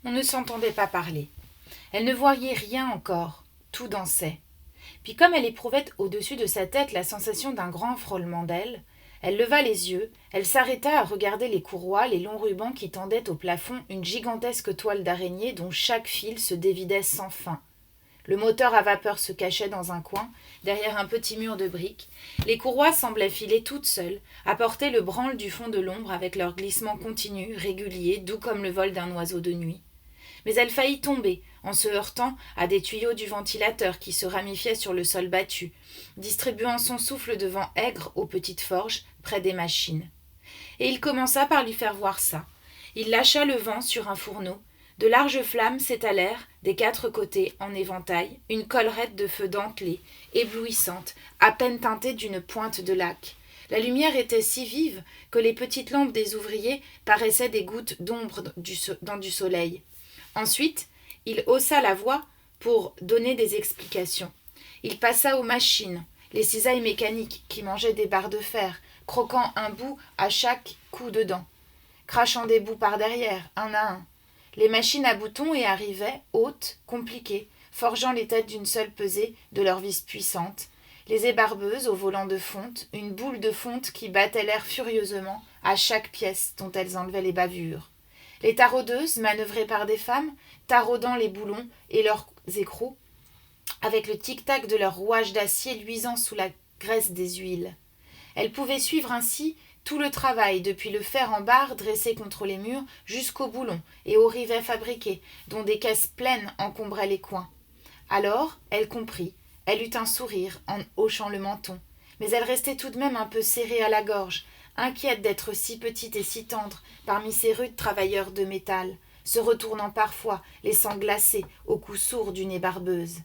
On ne s'entendait pas parler. Elle ne voyait rien encore. Tout dansait. Puis comme elle éprouvait au-dessus de sa tête la sensation d'un grand frôlement d'ailes, elle leva les yeux, elle s'arrêta à regarder les courroies, les longs rubans qui tendaient au plafond une gigantesque toile d'araignée dont chaque fil se dévidait sans fin. Le moteur à vapeur se cachait dans un coin, derrière un petit mur de briques. Les courroies semblaient filer toutes seules, apporter le branle du fond de l'ombre avec leur glissement continu, régulier, doux comme le vol d'un oiseau de nuit. Mais elle faillit tomber, en se heurtant à des tuyaux du ventilateur qui se ramifiaient sur le sol battu, distribuant son souffle de vent aigre aux petites forges, près des machines. Et il commença par lui faire voir ça. Il lâcha le vent sur un fourneau. De larges flammes s'étalèrent des quatre côtés en éventail, une collerette de feu dentelée, éblouissante, à peine teintée d'une pointe de laque. La lumière était si vive que les petites lampes des ouvriers paraissaient des gouttes d'ombre dans du soleil. Ensuite, il haussa la voix pour donner des explications. Il passa aux machines, les cisailles mécaniques qui mangeaient des barres de fer, croquant un bout à chaque coup de dent, crachant des bouts par derrière, un à un. Les machines à boutons y arrivaient, hautes, compliquées, forgeant les têtes d'une seule pesée de leurs vis puissantes. Les ébarbeuses au volant de fonte, une boule de fonte qui battait l'air furieusement à chaque pièce dont elles enlevaient les bavures. Les taraudeuses, manœuvrées par des femmes, taraudant les boulons et leurs écrous, avec le tic-tac de leurs rouages d'acier luisant sous la graisse des huiles. Elles pouvaient suivre ainsi tout le travail, depuis le fer en barre dressé contre les murs jusqu'au boulon et au rivet fabriqué, dont des caisses pleines encombraient les coins. Alors, elle comprit, elle eut un sourire en hochant le menton, mais elle restait tout de même un peu serrée à la gorge, inquiète d'être si petite et si tendre parmi ces rudes travailleurs de métal, se retournant parfois, les sangs glacés au coup sourd d'une ébarbeuse.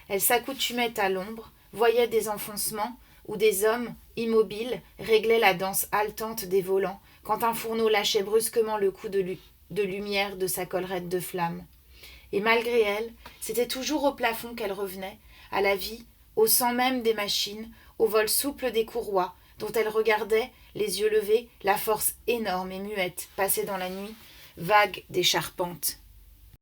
Elle s'accoutumait à l'ombre, voyait des enfoncements, où des hommes, immobiles, réglaient la danse haletante des volants, quand un fourneau lâchait brusquement le coup de lumière de sa collerette de flamme. Et malgré elle, c'était toujours au plafond qu'elle revenait, à la vie, au sang même des machines, au vol souple des courroies, dont elle regardait, les yeux levés, la force énorme et muette, passer dans la nuit, vague des charpentes.